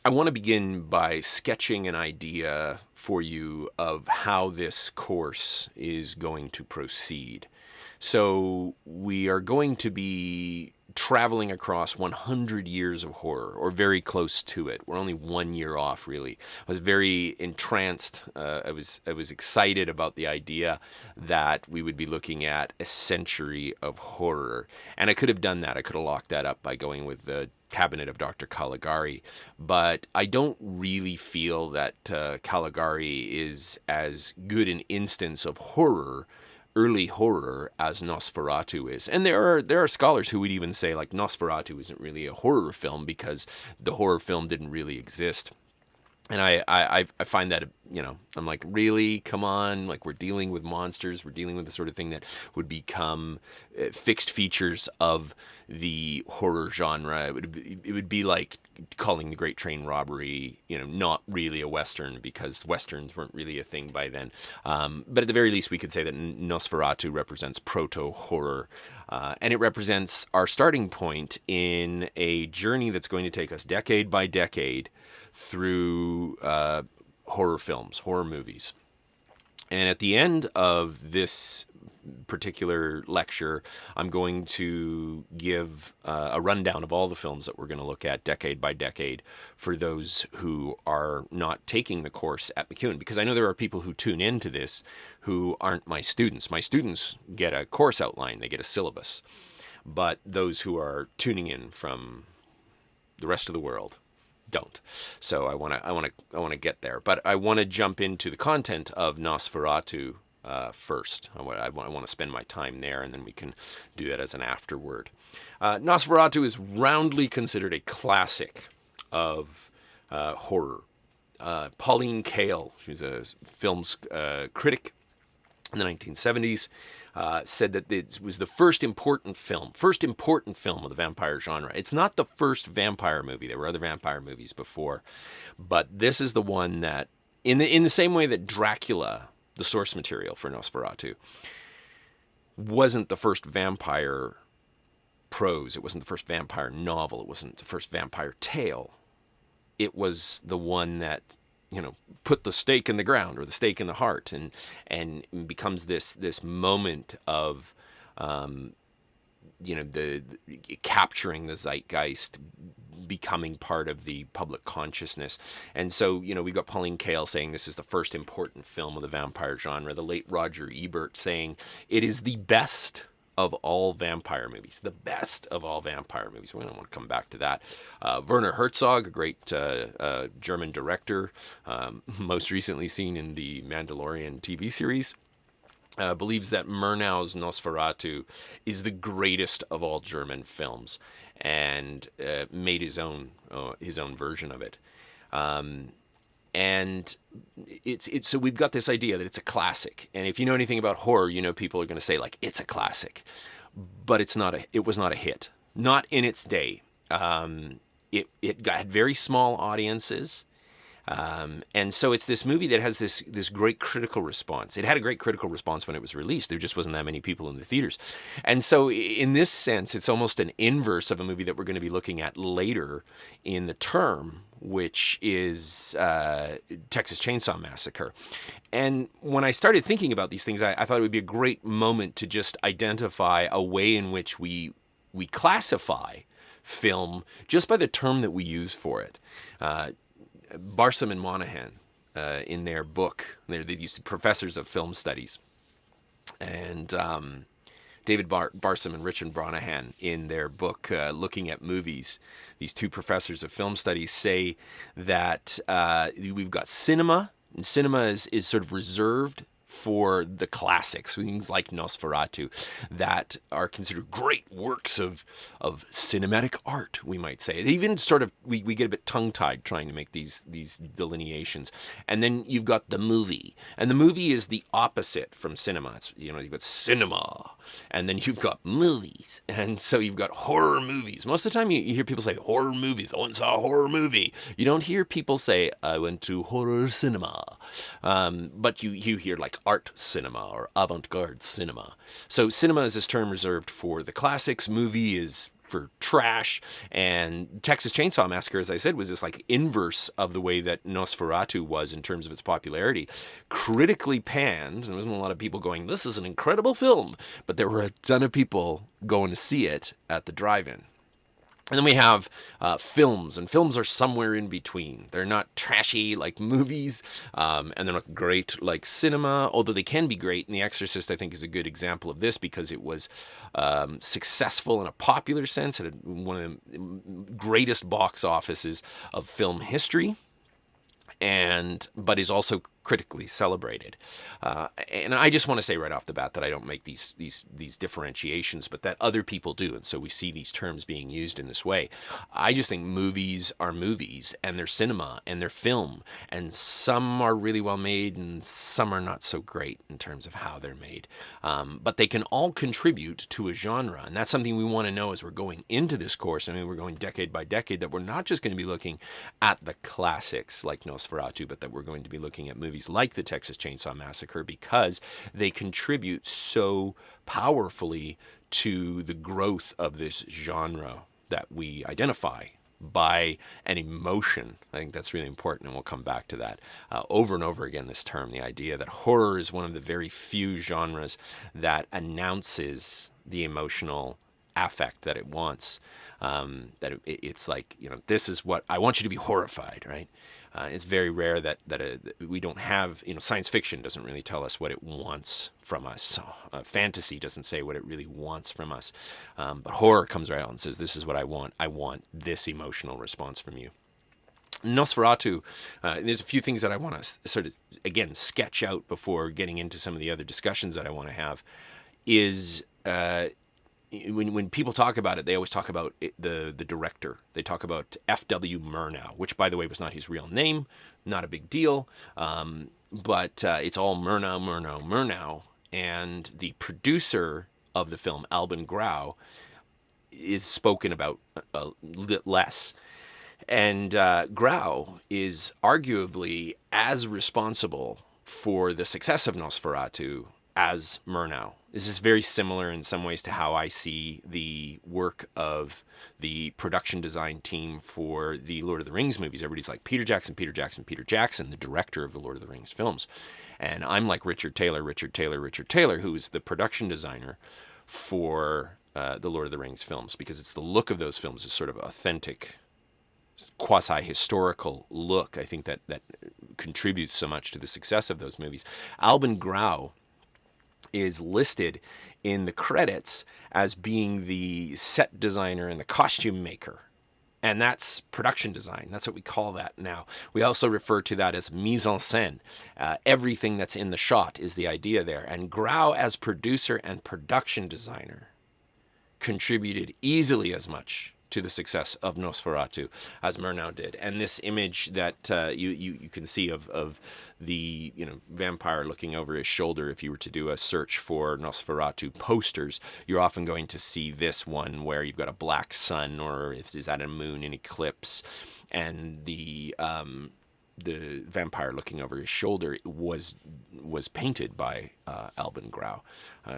I want to begin by sketching an idea for you of how this course is going to proceed. So, we are going to be traveling across 100 years of horror, or very close to it. We're only 1 year off, really. I was very entranced. I was excited about the idea that we would be looking at a century of horror, and I could have done that. I could have locked that up by going with the Cabinet of Dr. Caligari, but I don't really feel that Caligari is as good an instance of horror, early horror, as Nosferatu is. And there are scholars who would even say like Nosferatu isn't really a horror film because the horror film didn't really exist. And I find that, I'm like, really? Come on. Like, we're dealing with monsters. We're dealing with the sort of thing that would become fixed features of the horror genre. It would be like calling The Great Train Robbery, not really a Western because Westerns weren't really a thing by then. But at the very least, we could say that Nosferatu represents proto-horror. And it represents our starting point in a journey that's going to take us decade by decade through horror films, horror movies. And at the end of this particular lecture, I'm going to give a rundown of all the films that we're going to look at decade by decade for those who are not taking the course at MacEwan. Because I know there are people who tune into this who aren't my students. My students get a course outline, they get a syllabus. But those who are tuning in from the rest of the world don't. So I want to get there, but I want to jump into the content of Nosferatu first. I want to spend my time there, and then we can do that as an afterword. Nosferatu is roundly considered a classic of horror. Pauline Kael, she's a films critic in the 1970s, said that it was the first important film of the vampire genre. It's not the first vampire movie. There were other vampire movies before, but this is the one that, in the same way that Dracula, the source material for Nosferatu, wasn't the first vampire prose, it wasn't the first vampire novel, it wasn't the first vampire tale. It was the one that put the stake in the ground, or the stake in the heart, and becomes this moment of the capturing the zeitgeist, becoming part of the public consciousness. And so we got Pauline Kael saying this is the first important film of the vampire genre. The late Roger Ebert saying it is the best of all vampire movies. The best of all vampire movies. We don't want to come back to that. Werner Herzog, a great German director, most recently seen in the Mandalorian TV series, believes that Murnau's Nosferatu is the greatest of all German films, and made his own version of it. And it's so we've got this idea that it's a classic, and if you know anything about horror, people are going to say like it's a classic, but it was not a hit, not in its day. It had very small audiences. And so it's this movie that has this great critical response. It had a great critical response when it was released. There just wasn't that many people in the theaters. And so in this sense, it's almost an inverse of a movie that we're going to be looking at later in the term, which is Texas Chainsaw Massacre. And when I started thinking about these things, I thought it would be a great moment to just identify a way in which we classify film just by the term that we use for it. Barsom and Monahan, in their book, they're these professors of film studies, and David Barsom and Richard Monahan, in their book Looking at Movies, these two professors of film studies say that we've got cinema, and cinema is sort of reserved for the classics, things like Nosferatu, that are considered great works of cinematic art, we might say. Even sort of, we get a bit tongue-tied trying to make these delineations. And then you've got the movie. And the movie is the opposite from cinema. It's, you've got cinema, and then you've got movies. And so you've got horror movies. Most of the time you hear people say horror movies. I went and saw a horror movie. You don't hear people say, I went to horror cinema. But you hear like art cinema or avant-garde cinema. So cinema is this term reserved for the classics. Movie is for trash. And Texas Chainsaw Massacre, as I said, was this like inverse of the way that Nosferatu was in terms of its popularity. Critically panned. There wasn't a lot of people going, this is an incredible film, but there were a ton of people going to see it at the drive-in. And then we have films, and films are somewhere in between. They're not trashy like movies, and they're not great like cinema, although they can be great. And The Exorcist, I think, is a good example of this because it was successful in a popular sense. It had one of the greatest box offices of film history, but is also critically celebrated. And I just want to say right off the bat that I don't make these differentiations, but that other people do. And so we see these terms being used in this way. I just think movies are movies, and they're cinema, and they're film. And some are really well made, and some are not so great in terms of how they're made. But they can all contribute to a genre. And that's something we want to know as we're going into this course. I mean, we're going decade by decade, that we're not just going to be looking at the classics like Nosferatu, but that we're going to be looking at movies like the Texas Chainsaw Massacre because they contribute so powerfully to the growth of this genre that we identify by an emotion. I think that's really important, and we'll come back to that over and over again, this term, the idea that horror is one of the very few genres that announces the emotional affect that it wants. It's like, this is what I want you to be horrified, right? It's very rare that we don't have, science fiction doesn't really tell us what it wants from us. Fantasy doesn't say what it really wants from us. But horror comes right out and says, this is what I want. I want this emotional response from you. Nosferatu, there's a few things that I want to sort of, again, sketch out before getting into some of the other discussions that I want to have, is when people talk about it, they always talk about the director. They talk about F.W. Murnau, which, by the way, was not his real name. Not a big deal. But it's all Murnau. And the producer of the film, Albin Grau, is spoken about a little less. And Grau is arguably as responsible for the success of Nosferatu as Murnau. This is very similar in some ways to how I see the work of the production design team for the Lord of the Rings movies. Everybody's like, Peter Jackson, the director of the Lord of the Rings films. And I'm like Richard Taylor, who is the production designer for the Lord of the Rings films, because it's the look of those films is sort of authentic, quasi-historical look. I think that contributes so much to the success of those movies. Albin Grau is listed in the credits as being the set designer and the costume maker. And that's production design. That's what we call that now. We also refer to that as mise en scène. Everything that's in the shot is the idea there. And Grau, as producer and production designer, contributed easily as much to the success of Nosferatu as Murnau did. And this image that you can see of the vampire looking over his shoulder, if you were to do a search for Nosferatu posters, you're often going to see this one where you've got a black sun, or if is that a moon in eclipse, and the vampire looking over his shoulder was painted by Albin Grau,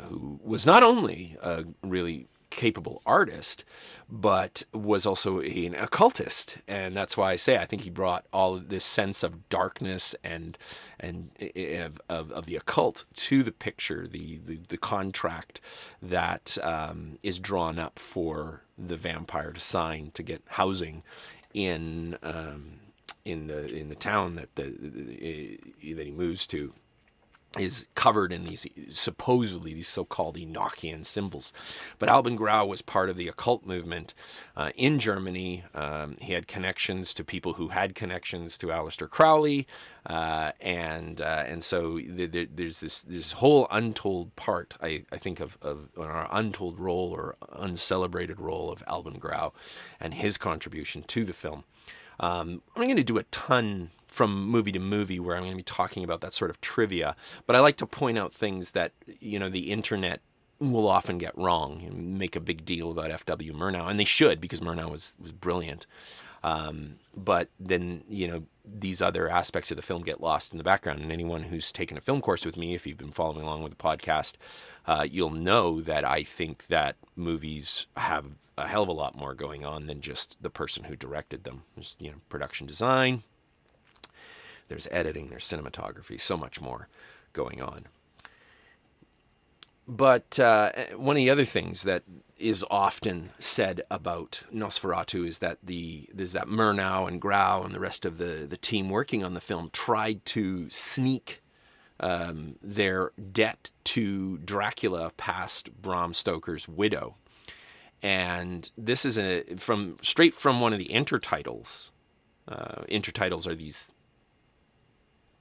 who was not only a really capable artist, but was also an occultist. And that's why I say I think he brought all of this sense of darkness and of the occult to the picture, the contract that is drawn up for the vampire to sign to get housing in the town that he moves to, is covered in these supposedly these so-called Enochian symbols. But Albin Grau was part of the occult movement in Germany. He had connections to people who had connections to Aleister Crowley, and so there's this whole untold part, I think, of our untold role or uncelebrated role of Albin Grau and his contribution to the film. I'm going to do a ton from movie to movie where I'm going to be talking about that sort of trivia, but I like to point out things that the internet will often get wrong and make a big deal about F.W. Murnau, and they should, because Murnau was brilliant. But then these other aspects of the film get lost in the background. And anyone who's taken a film course with me, if you've been following along with the podcast, you'll know that I think that movies have a hell of a lot more going on than just the person who directed them. There's, production design, there's editing, there's cinematography, so much more going on. But one of the other things that is often said about Nosferatu is that there's that Murnau and Grau and the rest of the team working on the film tried to sneak their debt to Dracula past Bram Stoker's widow. And this is straight from one of the intertitles. Intertitles are these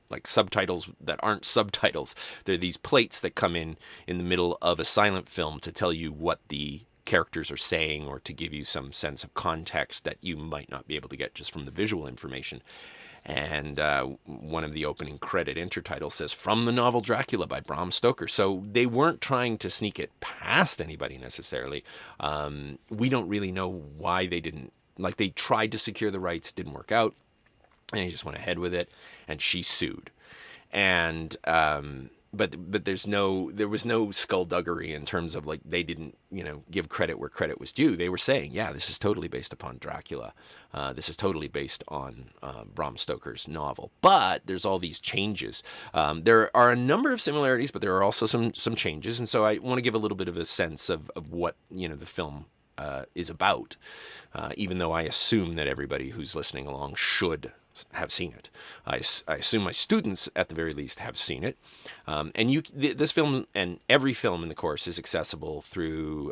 like subtitles that aren't subtitles. They're these plates that come in the middle of a silent film to tell you what the characters are saying or to give you some sense of context that you might not be able to get just from the visual information. And one of the opening credit intertitles says, "From the novel Dracula by Bram Stoker." So they weren't trying to sneak it past anybody necessarily. We don't really know why they didn't. Like, they tried to secure the rights, didn't work out. And he just went ahead with it, and she sued. And but there was no skullduggery in terms of, like, they didn't give credit where credit was due. They were saying, yeah, this is totally based upon Dracula. This is totally based on Bram Stoker's novel. But there's all these changes. There are a number of similarities, but there are also some changes. And so I want to give a little bit of a sense of what the film is about, even though I assume that everybody who's listening along should have seen it. I assume my students, at the very least, have seen it. And this film and every film in the course is accessible through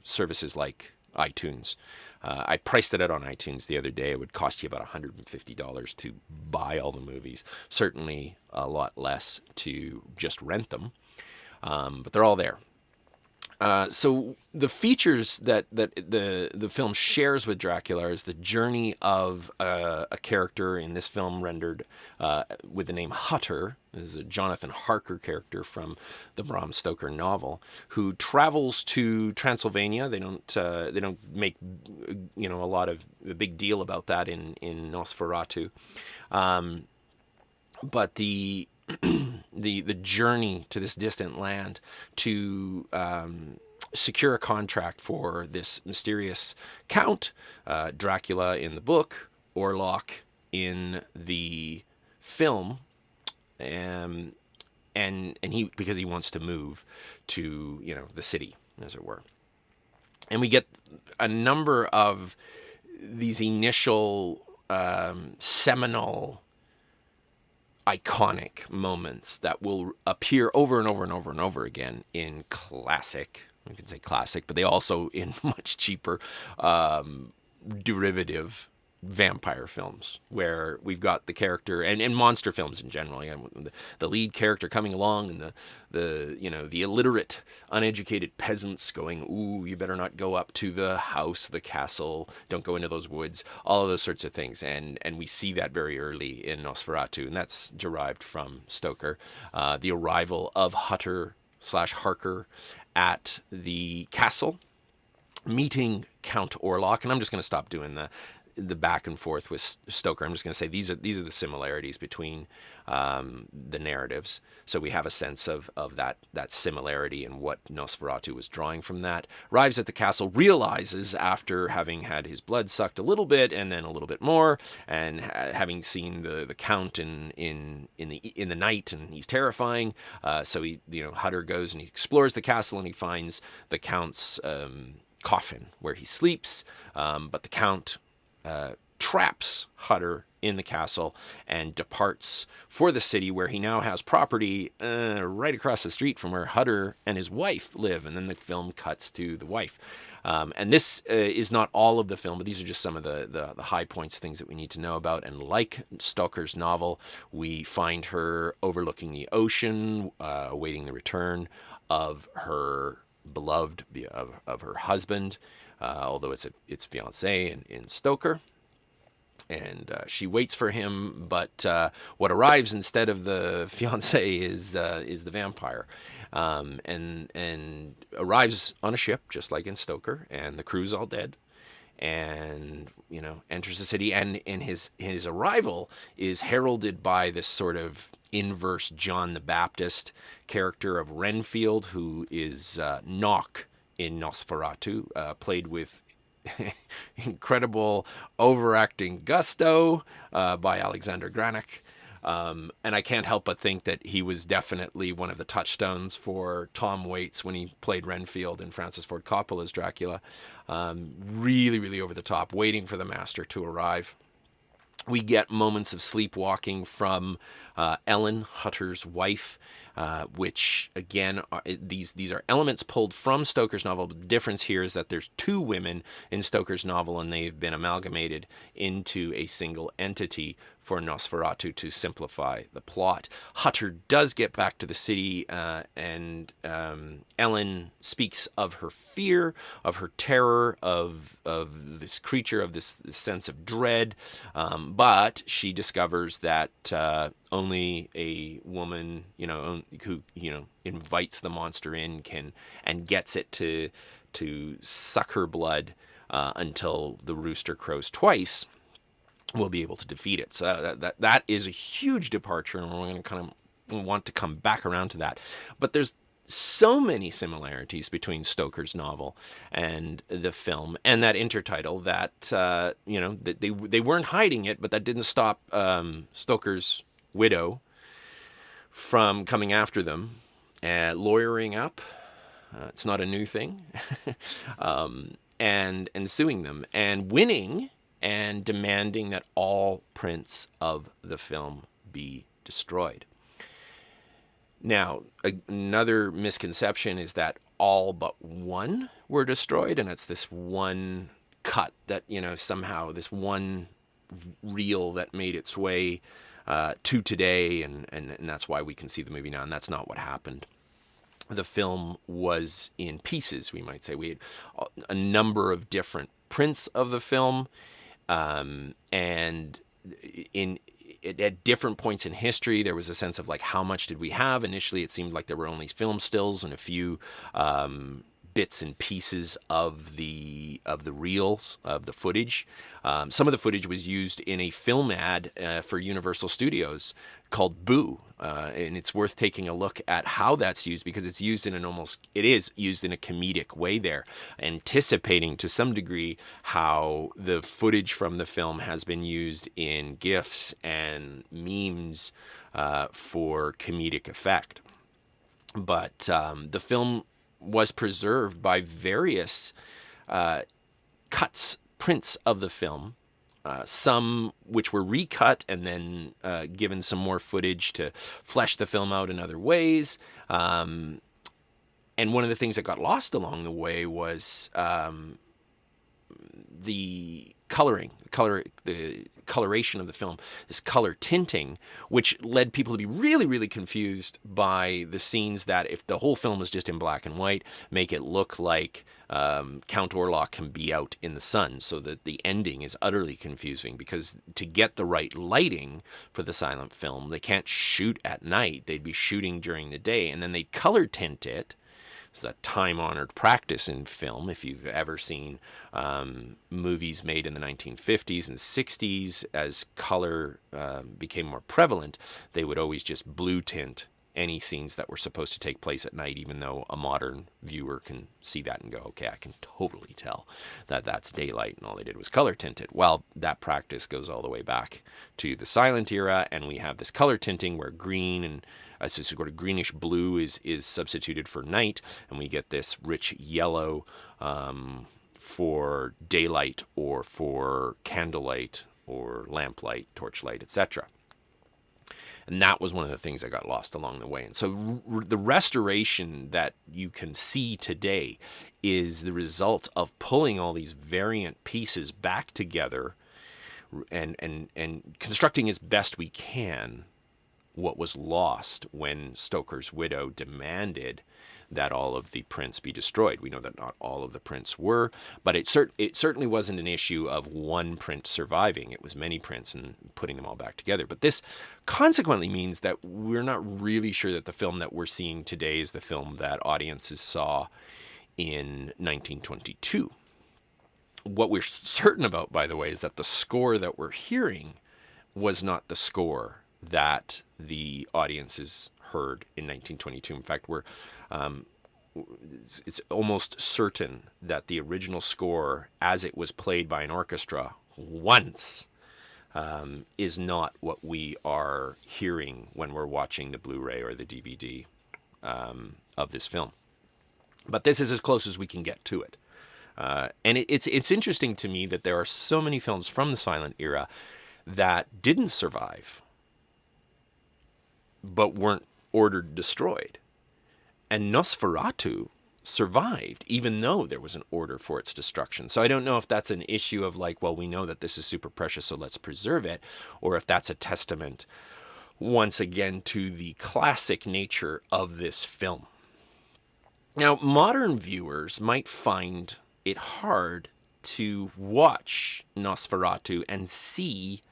services like iTunes. I priced it out on iTunes the other day. It would cost you about $150 to buy all the movies. Certainly a lot less to just rent them. But they're all there. So the features that the film shares with Dracula is the journey of a character in this film rendered with the name Hutter. This is a Jonathan Harker character from the Bram Stoker novel who travels to Transylvania. They don't make a lot of a big deal about that in Nosferatu, but the journey to this distant land to secure a contract for this mysterious count, Dracula in the book, Orlok in the film, and he, because he wants to move to the city, as it were. And we get a number of these initial seminal iconic moments that will appear over and over and over and over again in classic, we can say classic, but they also in much cheaper derivative vampire films, where we've got the character and monster films in general, the lead character coming along and the illiterate, uneducated peasants going, "Ooh, you better not go up to the house, the castle, don't go into those woods," all of those sorts of things. And we see that very early in Nosferatu, and that's derived from Stoker. The arrival of Hutter/Harker at the castle, meeting Count Orlok, and I'm just going to stop doing the back and forth with Stoker. I'm just going to say these are the similarities between the narratives. So we have a sense of that similarity and what Nosferatu was drawing from that. Arrives at the castle, realizes after having had his blood sucked a little bit and then a little bit more, and having seen the Count in the night, and he's terrifying. So he Hutter goes and he explores the castle and he finds the Count's coffin where he sleeps, but the Count traps Hutter in the castle and departs for the city, where he now has property right across the street from where Hutter and his wife live. And then the film cuts to the wife. And this is not all of the film, but these are just some of the high points, things that we need to know about. And like Stoker's novel, we find her overlooking the ocean, awaiting the return of her beloved, of her husband, although it's fiancé in Stoker. And she waits for him, but what arrives instead of the fiancé is the vampire, and arrives on a ship just like in Stoker, and the crew's all dead, and enters the city, and his arrival is heralded by this sort of inverse John the Baptist character of Renfield, who is Knock in Nosferatu, played with incredible overacting gusto by Alexander Granick. And I can't help but think that he was definitely one of the touchstones for Tom Waits when he played Renfield in Francis Ford Coppola's Dracula. Really, really over the top, waiting for the master to arrive. We get moments of sleepwalking from Ellen, Hutter's wife, which again, these are elements pulled from Stoker's novel. But the difference here is that there's two women in Stoker's novel, and they've been amalgamated into a single entity for Nosferatu to simplify the plot. Hutter does get back to the city, and Ellen speaks of her fear, of her terror, of this creature, of this sense of dread, but she discovers that only a woman, who invites the monster in and gets it to suck her blood until the rooster crows twice, will be able to defeat it. So that is a huge departure, and we're going to kind of want to come back around to that. But there's so many similarities between Stoker's novel and the film, and that intertitle that that they weren't hiding it, but that didn't stop Stoker's widow from coming after them, lawyering up. It's not a new thing, and suing them and winning, and demanding that all prints of the film be destroyed. Now, another misconception is that all but one were destroyed, and it's this one cut that, somehow this one reel that made its way to today, and that's why we can see the movie now, and that's not what happened. The film was in pieces, we might say. We had a number of different prints of the film, and at different points in history, there was a sense of like, how much did we have? Initially, it seemed like there were only film stills and a few bits and pieces of the reels of the footage. Some of the footage was used in a film ad for Universal Studios called Boo, and it's worth taking a look at how that's used, because it's used in it is used in a comedic way there, anticipating to some degree how the footage from the film has been used in GIFs and memes for comedic effect. But the film was preserved by various prints of the film, some which were recut and then given some more footage to flesh the film out in other ways. And one of the things that got lost along the way was the coloration of the film, this color tinting, which led people to be really, really confused by the scenes that, if the whole film was just in black and white, make it look like Count Orlok can be out in the sun, so that the ending is utterly confusing, because to get the right lighting for the silent film, they can't shoot at night. They'd be shooting during the day, and then they'd color tint it. It's a time-honored practice in film. If you've ever seen movies made in the 1950s and 60s, as color became more prevalent, they would always just blue tint any scenes that were supposed to take place at night, even though a modern viewer can see that and go, okay, I can totally tell that that's daylight, and all they did was color tint it. Well, that practice goes all the way back to the silent era, and we have this color tinting where green and so sort of greenish blue is substituted for night, and we get this rich yellow for daylight, or for candlelight, or lamplight, torchlight, etc. And that was one of the things that got lost along the way. And so the restoration that you can see today is the result of pulling all these variant pieces back together and constructing as best we can what was lost when Stoker's widow demanded that all of the prints be destroyed. We know that not all of the prints were, but it certainly wasn't an issue of one print surviving. It was many prints and putting them all back together. But this consequently means that we're not really sure that the film that we're seeing today is the film that audiences saw in 1922. What we're certain about, by the way, is that the score that we're hearing was not the score that the audiences heard in 1922. In fact, it's almost certain that the original score, as it was played by an orchestra once, is not what we are hearing when we're watching the Blu-ray or the DVD of this film. But this is as close as we can get to it. And it's interesting to me that there are so many films from the silent era that didn't survive, but weren't ordered destroyed. And Nosferatu survived, even though there was an order for its destruction. So I don't know if that's an issue of like, well, we know that this is super precious, so let's preserve it, or if that's a testament, once again, to the classic nature of this film. Now, modern viewers might find it hard to watch Nosferatu and see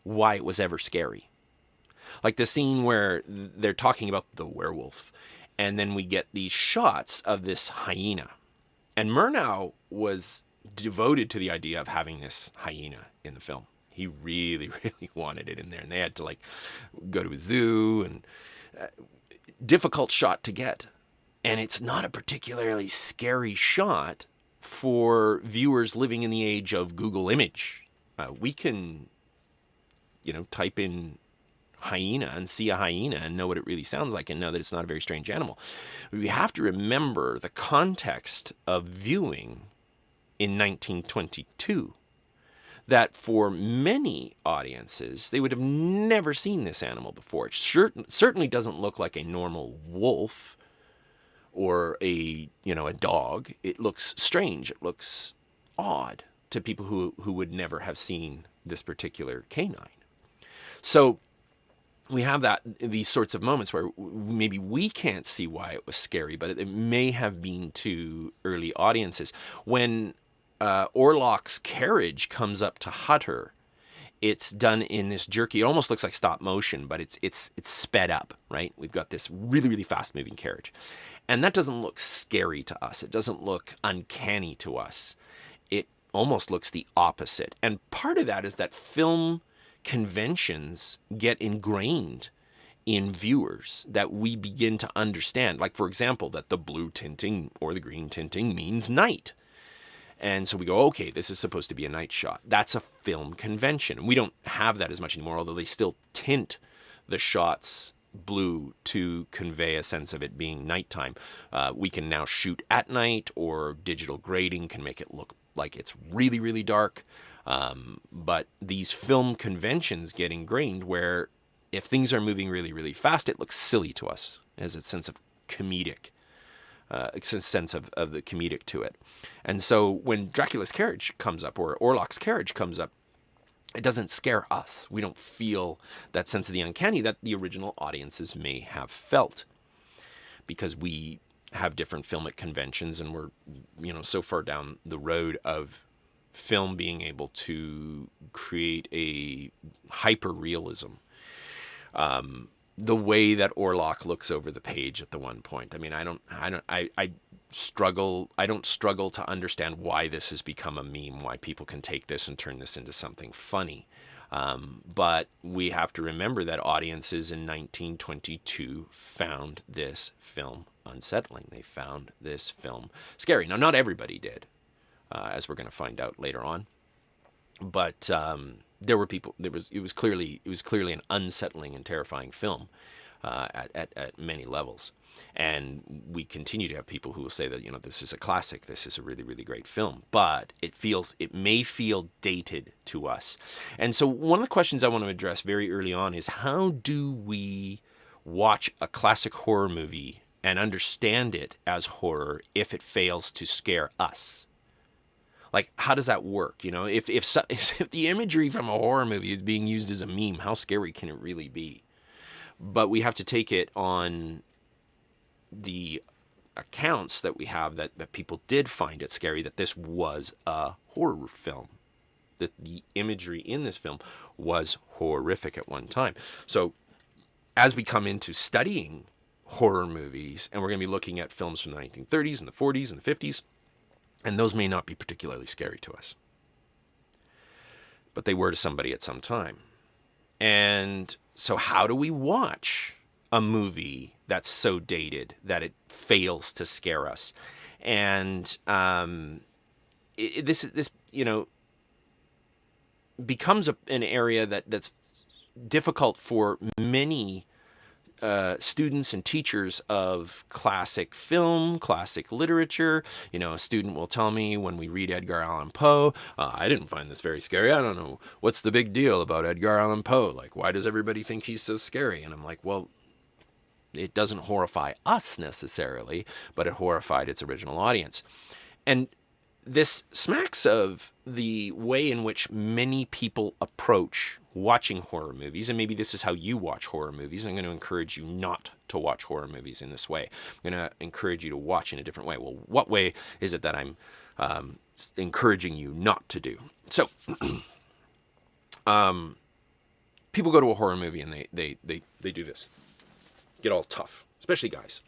why it was ever scary. Like the scene where they're talking about the werewolf, and then we get these shots of this hyena. And Murnau was devoted to the idea of having this hyena in the film. He really, really wanted it in there. And they had to like go to a zoo, and difficult shot to get. And it's not a particularly scary shot for viewers living in the age of Google Image. We can, type in hyena and see a hyena and know what it really sounds like and know that it's not a very strange animal. We have to remember the context of viewing in 1922, that for many audiences, they would have never seen this animal before. It certainly doesn't look like a normal wolf or a dog. It looks strange. It looks odd to people who would never have seen this particular canine. So we have these sorts of moments where maybe we can't see why it was scary, but it may have been to early audiences. When Orlok's carriage comes up to Hutter, it's done in this jerky. It almost looks like stop motion, but it's sped up, right? We've got this really, really fast moving carriage. And that doesn't look scary to us. It doesn't look uncanny to us. It almost looks the opposite. And part of that is that film conventions get ingrained in viewers, that we begin to understand. Like, for example, that the blue tinting or the green tinting means night. And so we go, okay, this is supposed to be a night shot. That's a film convention. We don't have that as much anymore, although they still tint the shots blue to convey a sense of it being nighttime. We can now shoot at night, or digital grading can make it look like it's really, really dark. But these film conventions get ingrained where if things are moving really, really fast, it looks silly to us. It has a sense of comedic, a sense of the comedic to it. And so when Dracula's carriage comes up, or Orlok's carriage comes up, it doesn't scare us. We don't feel that sense of the uncanny that the original audiences may have felt, because we have different filmic conventions, and we're, so far down the road of film being able to create a hyper-realism. The way that Orlok looks over the page at the one point. I mean, I don't struggle to understand why this has become a meme, why people can take this and turn this into something funny. But we have to remember that audiences in 1922 found this film unsettling. They found this film scary. Now, not everybody did, as we're going to find out later on. But there were people. It was clearly an unsettling and terrifying film at many levels. And we continue to have people who will say that this is a classic. This is a really, really great film. But it may feel dated to us. And so one of the questions I want to address very early on is, how do we watch a classic horror movie and understand it as horror if it fails to scare us? Like, how does that work? If the imagery from a horror movie is being used as a meme, how scary can it really be? But we have to take it on the accounts that we have that people did find it scary, that this was a horror film, that the imagery in this film was horrific at one time. So as we come into studying horror movies, and we're going to be looking at films from the 1930s and the 40s and the 50s, and those may not be particularly scary to us, but they were to somebody at some time. And so how do we watch a movie that's so dated that it fails to scare us. And this becomes an area that's difficult for many students and teachers of classic film, classic literature. A student will tell me when we read Edgar Allan Poe, I didn't find this very scary. I don't know. What's the big deal about Edgar Allan Poe? Like, why does everybody think he's so scary? And I'm like, well, it doesn't horrify us necessarily, but it horrified its original audience. And this smacks of the way in which many people approach watching horror movies, and maybe this is how you watch horror movies. I'm going to encourage you not to watch horror movies in this way. I'm going to encourage you to watch in a different way. Well, what way is it that I'm encouraging you not to do? So, people go to a horror movie and they do this. Get all tough, especially guys.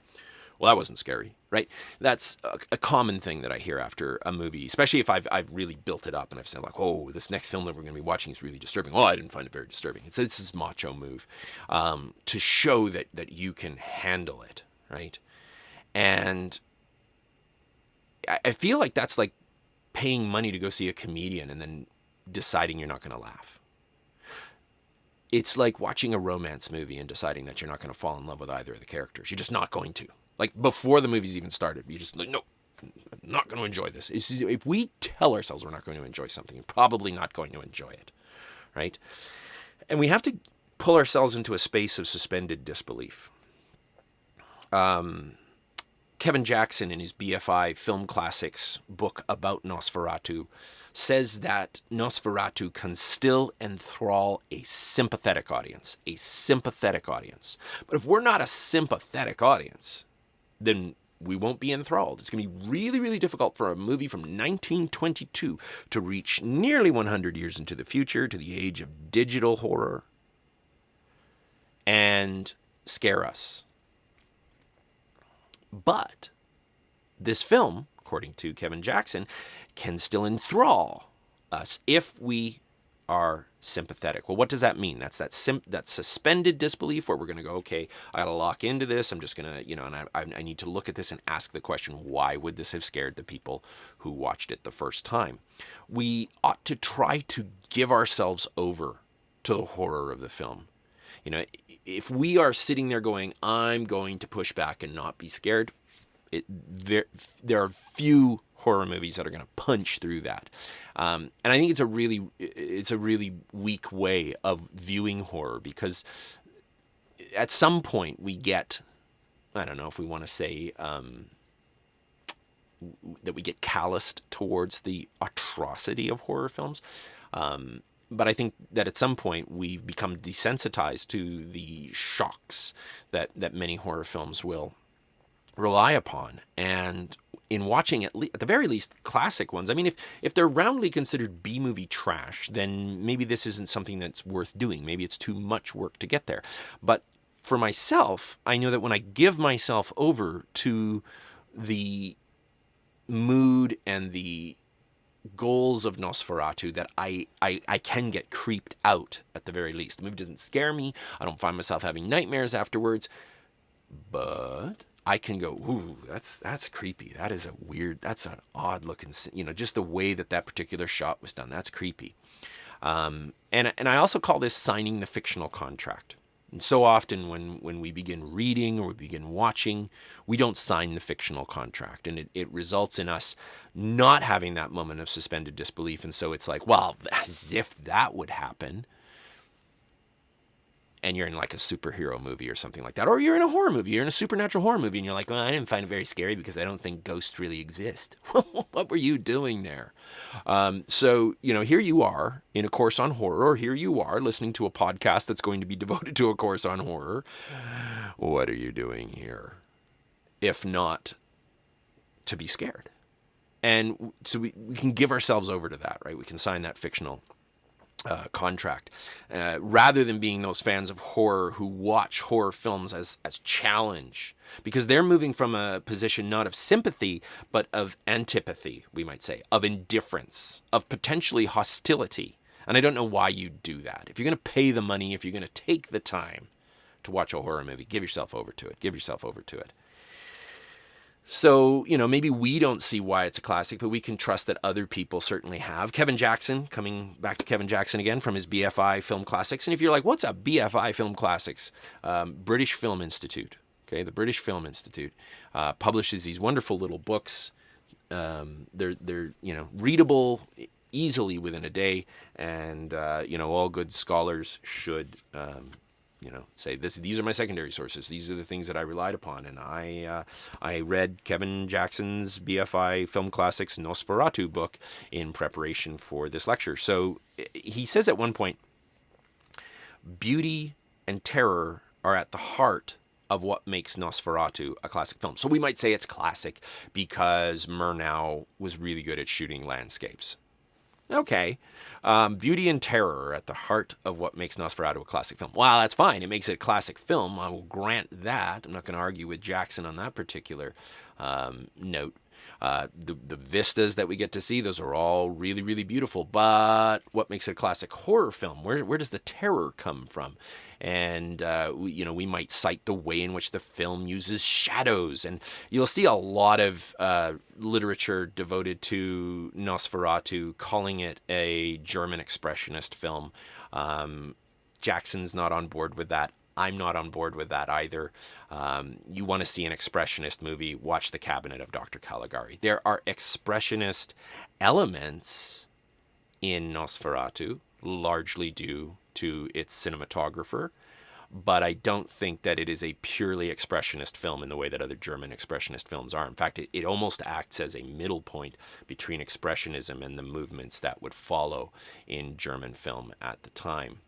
Well, that wasn't scary, right? That's a common thing that I hear after a movie, especially if I've really built it up and I've said like, oh, this next film that we're going to be watching is really disturbing. Well, I didn't find it very disturbing. It's this macho move to show that you can handle it, right? And I feel like that's like paying money to go see a comedian and then deciding you're not going to laugh. It's like watching a romance movie and deciding that you're not going to fall in love with either of the characters. You're just not going to. Like, before the movie's even started, you just like, no, I'm not going to enjoy this. If we tell ourselves we're not going to enjoy something, we're probably not going to enjoy it, right? And we have to pull ourselves into a space of suspended disbelief. Kevin Jackson, in his BFI Film Classics book about Nosferatu, says that Nosferatu can still enthrall a sympathetic audience. A sympathetic audience. But if we're not a sympathetic audience, then we won't be enthralled. It's going to be really, really difficult for a movie from 1922 to reach nearly 100 years into the future, to the age of digital horror, and scare us. But this film, according to Kevin Jackson, can still enthrall us if we are sympathetic. Well, what does that mean? That's that suspended disbelief where we're going to go, okay, I got to lock into this. I'm just going to, and I need to look at this and ask the question, why would this have scared the people who watched it the first time? We ought to try to give ourselves over to the horror of the film. If we are sitting there going, I'm going to push back and not be scared, there are few horror movies that are going to punch through that. And I think it's a really weak way of viewing horror, because at some point we get, I don't know if we want to say that we get calloused towards the atrocity of horror films. But I think that at some point we've become desensitized to the shocks that many horror films will rely upon. And in watching at the very least classic ones, I mean, if they're roundly considered B-movie trash, then maybe this isn't something that's worth doing. Maybe it's too much work to get there. But for myself, I know that when I give myself over to the mood and the goals of Nosferatu, that I can get creeped out at the very least. The movie doesn't scare me. I don't find myself having nightmares afterwards. But I can go, ooh, that's creepy. That's an odd looking, just the way that particular shot was done. That's creepy. And I also call this signing the fictional contract. And so often when we begin reading or we begin watching, we don't sign the fictional contract. And it results in us not having that moment of suspended disbelief. And so it's like, well, as if that would happen. And you're in like a superhero movie or something like that. Or you're in a horror movie. You're in a supernatural horror movie. And you're like, well, I didn't find it very scary because I don't think ghosts really exist. What were you doing there? So, here you are in a course on horror. Or here you are listening to a podcast that's going to be devoted to a course on horror. What are you doing here? If not to be scared. And so we can give ourselves over to that, right? We can sign that fictional contract, rather than being those fans of horror who watch horror films as challenge, because they're moving from a position not of sympathy, but of antipathy, we might say, of indifference, of potentially hostility. And I don't know why you do that. If you're going to pay the money, if you're going to take the time to watch a horror movie. Give yourself over to it. Give yourself over to it. So, maybe we don't see why it's a classic, but we can trust that other people certainly have. Kevin Jackson, coming back to Kevin Jackson again from his BFI Film Classics. And if you're like, what's a BFI Film Classics? British Film Institute. Okay, the British Film Institute publishes these wonderful little books. They're readable easily within a day, and all good scholars should say these are my secondary sources. These are the things that I relied upon, and I read Kevin Jackson's BFI Film Classics Nosferatu book in preparation for this lecture. So he says at one point, beauty and terror are at the heart of what makes Nosferatu a classic film. So we might say it's classic because Murnau was really good at shooting landscapes. Okay. Beauty and terror are at the heart of what makes Nosferatu a classic film. Well, that's fine. It makes it a classic film. I will grant that. I'm not going to argue with Jackson on that particular note. The vistas that we get to see, those are all really, really beautiful. But what makes it a classic horror film? Where does the terror come from? And we might cite the way in which the film uses shadows, and you'll see a lot of literature devoted to Nosferatu, calling it a German expressionist film. Jackson's not on board with that. I'm not on board with that either. You want to see an expressionist movie, watch The Cabinet of Dr. Caligari. There are expressionist elements in Nosferatu, largely due to its cinematographer, but I don't think that it is a purely expressionist film in the way that other German expressionist films are. In fact, it almost acts as a middle point between expressionism and the movements that would follow in German film at the time.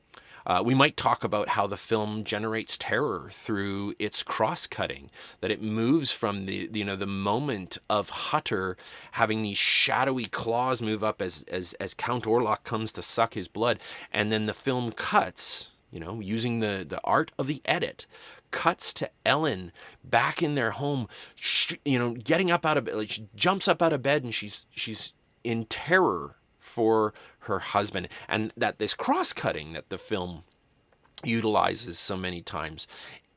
We might talk about how the film generates terror through its cross-cutting, that it moves from the moment of Hutter having these shadowy claws move up as Count Orlok comes to suck his blood, and then the film cuts, using the art of the edit, cuts to Ellen back in their home, getting up out of bed. Like, she jumps up out of bed and she's in terror for her husband, and that this cross-cutting that the film utilizes so many times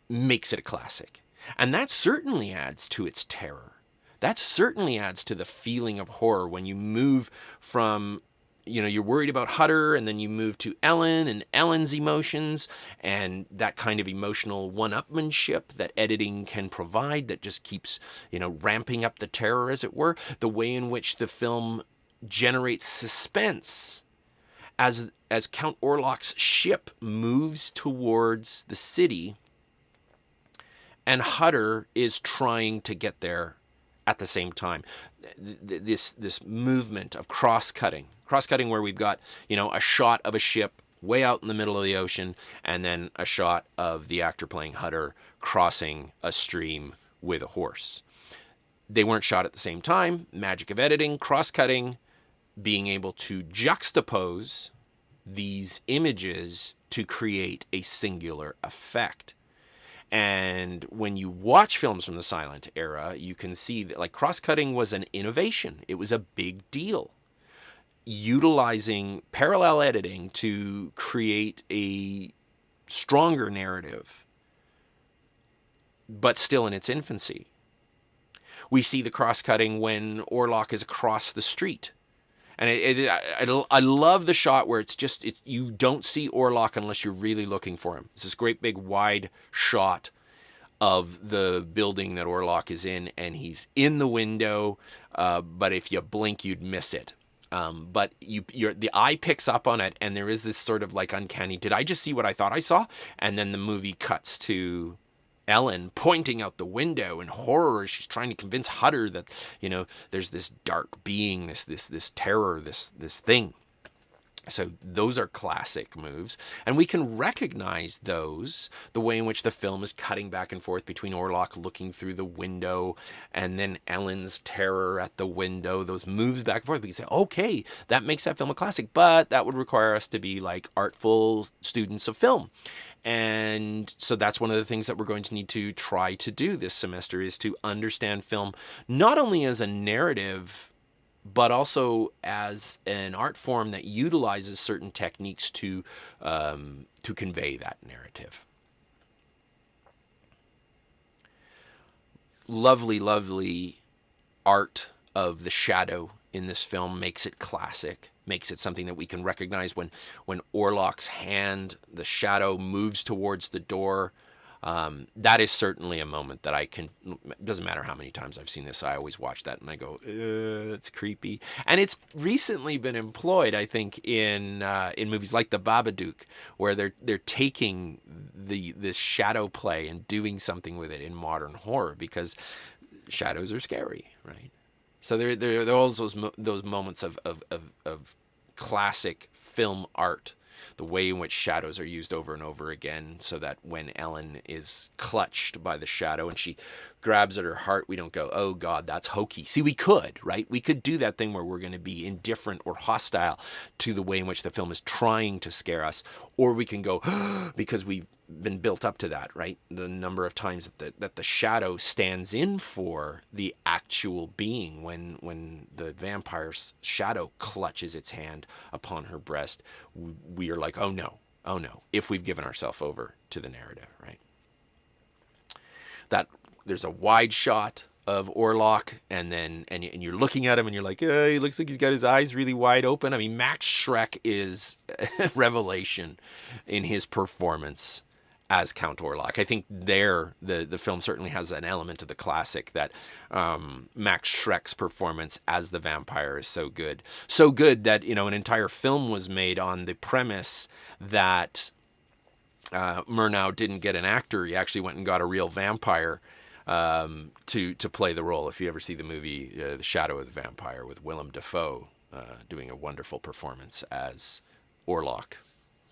makes it a classic. And that certainly adds to its terror. That certainly adds to the feeling of horror when you move from, you're worried about Hutter, and then you move to Ellen and Ellen's emotions, and that kind of emotional one-upmanship that editing can provide that just keeps, ramping up the terror, as it were. The way in which the film generates suspense as Count Orlok's ship moves towards the city, and Hutter is trying to get there at the same time. This movement of cross-cutting where we've got, a shot of a ship way out in the middle of the ocean, and then a shot of the actor playing Hutter crossing a stream with a horse. They weren't shot at the same time. Magic of editing, cross-cutting, being able to juxtapose these images to create a singular effect. And when you watch films from the silent era, you can see that cross-cutting was an innovation. It was a big deal. Utilizing parallel editing to create a stronger narrative, but still in its infancy. We see the cross-cutting when Orlok is across the street. And I love the shot where you don't see Orlok unless you're really looking for him. It's this great big wide shot of the building that Orlok is in, and he's in the window, but if you blink, you'd miss it. But the eye picks up on it, and there is this sort of uncanny, did I just see what I thought I saw? And then the movie cuts to Ellen pointing out the window in horror as she's trying to convince Hutter that, there's this dark being, this terror, this thing. So those are classic moves, and we can recognize those, the way in which the film is cutting back and forth between Orlok looking through the window and then Ellen's terror at the window, those moves back and forth. We can say, okay, that makes that film a classic, but that would require us to be artful students of film. And so that's one of the things that we're going to need to try to do this semester, is to understand film not only as a narrative, but also as an art form that utilizes certain techniques to convey that narrative. lovely, lovely art of the shadow in this film makes it classic, makes it something that we can recognize when Orlok's hand, the shadow, moves towards the door. That is certainly a moment that I can. It doesn't matter how many times I've seen this, I always watch that and I go, "That's creepy." And it's recently been employed, I think, in movies like The Babadook, where they're taking this shadow play and doing something with it in modern horror, because shadows are scary, right? So there are all those moments of classic film art, the way in which shadows are used over and over again, so that when Ellen is clutched by the shadow and she grabs at her heart, we don't go, "Oh God, that's hokey." See, we could, right? We could do that thing where we're going to be indifferent or hostile to the way in which the film is trying to scare us, or we can go, because we've been built up to that, right? The number of times that the shadow stands in for the actual being, when the vampire's shadow clutches its hand upon her breast, we are like, oh no, if we've given ourselves over to the narrative, right? That there's a wide shot of Orlok, and you're looking at him and you're like, he looks like he's got his eyes really wide open. I mean, Max Schreck is a revelation in his performance as Count Orlok. I think the film certainly has an element of the classic, that Max Schreck's performance as the vampire is so good that an entire film was made on the premise that Murnau didn't get an actor. He actually went and got a real vampire to play the role. If you ever see the movie The Shadow of the Vampire, with Willem Dafoe doing a wonderful performance as Orlok.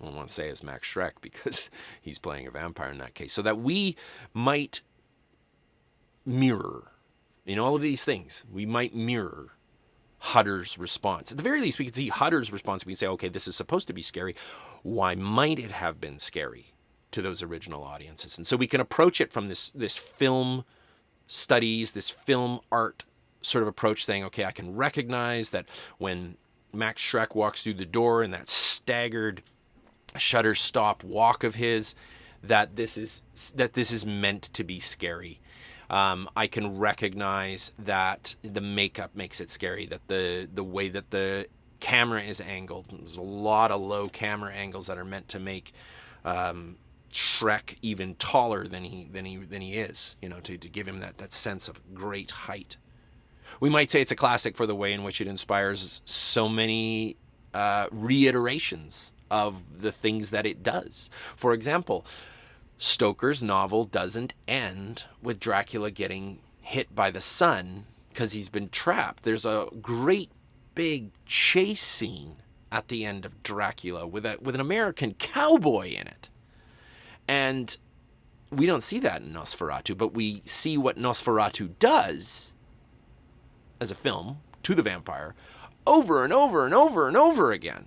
I don't want to say as Max Schreck, because he's playing a vampire in that case. So that we might mirror, in all of these things, we might mirror Hutter's response. At the very least, we can see Hutter's response. We can say, okay, this is supposed to be scary. Why might it have been scary to those original audiences? And so we can approach it from this film studies, this film art sort of approach, saying, okay, I can recognize that when Max Schreck walks through the door in that staggered shutter stop walk of his, that this is meant to be scary. I can recognize that the makeup makes it scary, that the way that the camera is angled, there's a lot of low camera angles that are meant to make Schreck even taller than he is, to give him that sense of great height. We might say it's a classic for the way in which it inspires so many reiterations of the things that it does. For example, Stoker's novel doesn't end with Dracula getting hit by the sun because he's been trapped. There's a great big chase scene at the end of Dracula with an American cowboy in it. And we don't see that in Nosferatu, but we see what Nosferatu does as a film to the vampire over and over and over and over again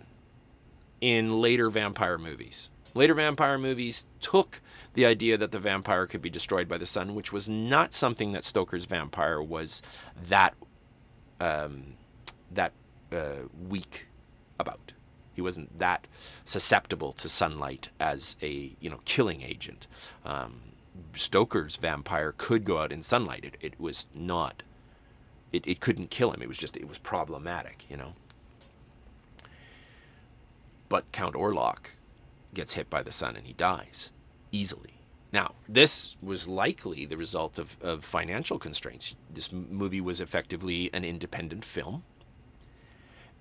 in later vampire movies. Later vampire movies took the idea that the vampire could be destroyed by the sun, which was not something that Stoker's vampire was that weak about. He wasn't that susceptible to sunlight as a killing agent. Stoker's vampire could go out in sunlight. It was not. It couldn't kill him. It was problematic, But Count Orlok gets hit by the sun and he dies easily. Now, this was likely the result of financial constraints. This movie was effectively an independent film.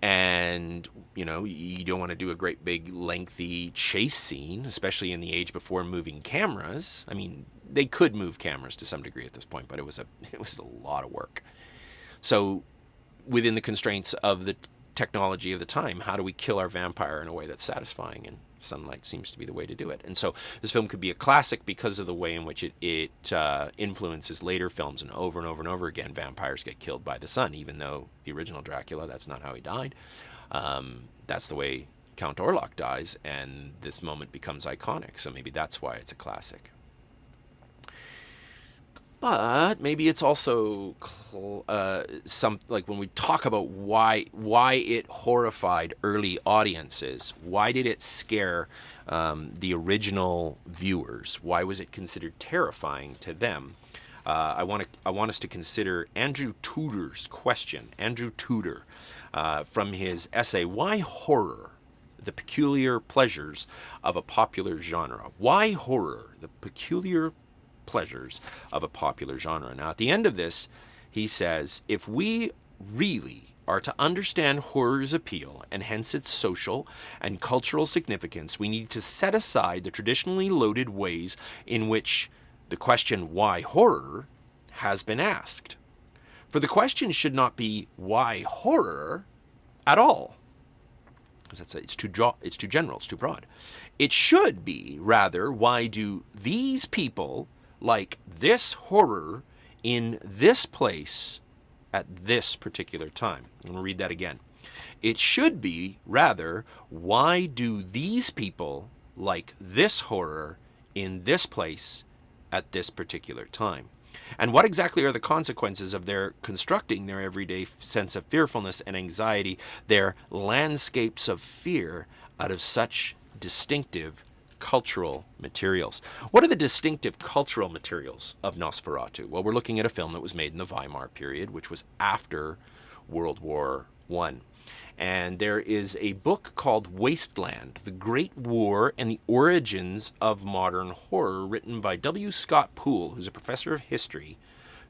And, you don't want to do a great big lengthy chase scene, especially in the age before moving cameras. I mean, they could move cameras to some degree at this point, but it was a lot of work. So within the constraints of the technology of the time, how do we kill our vampire in a way that's satisfying? And sunlight seems to be the way to do it. And so this film could be a classic because of the way in which it influences later films, and over and over and over again vampires get killed by the sun, even though the original Dracula, that's not how he died. That's the way Count Orlok dies, and this moment becomes iconic. So maybe that's why it's a classic. But maybe it's also like when we talk about why it horrified early audiences. Why did it scare the original viewers? Why was it considered terrifying to them? I want us to consider Andrew Tudor's question. Andrew Tudor, from his essay, Why Horror? The Peculiar Pleasures of a Popular Genre. Why horror? The peculiar pleasures of a popular genre. Now, at the end of this, he says, if we really are to understand horror's appeal and hence its social and cultural significance, we need to set aside the traditionally loaded ways in which the question, why horror, has been asked. For the question should not be, why horror, at all. Because it's too general, it's too broad. It should be, rather, why do these people like this horror in this place at this particular time? I'm going to read that again. It should be, rather, why do these people like this horror in this place at this particular time? And what exactly are the consequences of their constructing their everyday sense of fearfulness and anxiety, their landscapes of fear, out of such distinctive cultural materials? What are the distinctive cultural materials of Nosferatu? Well, we're looking at a film that was made in the Weimar period, which was after World War I. And there is a book called Wasteland, The Great War and the Origins of Modern Horror, written by W. Scott Poole, who's a professor of history,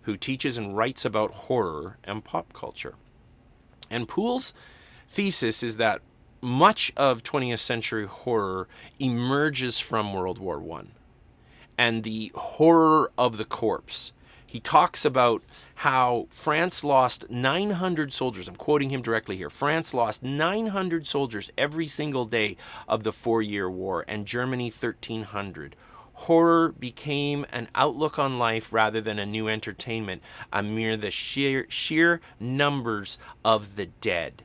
who teaches and writes about horror and pop culture. And Poole's thesis is that much of 20th century horror emerges from World War I and the horror of the corpse. He talks about how France lost 900 soldiers. I'm quoting him directly here. France lost 900 soldiers every single day of the 4-year war, and Germany 1,300. Horror became an outlook on life rather than a new entertainment, amid the sheer numbers of the dead.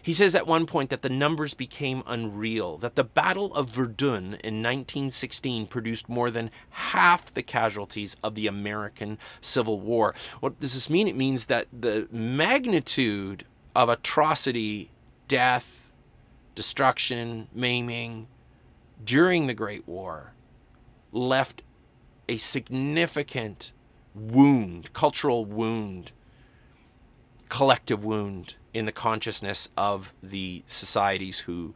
He says at one point that the numbers became unreal, that the Battle of Verdun in 1916 produced more than half the casualties of the American Civil War. What does this mean? It means that the magnitude of atrocity, death, destruction, maiming during the Great War left a significant wound, cultural wound, collective wound in the consciousness of the societies who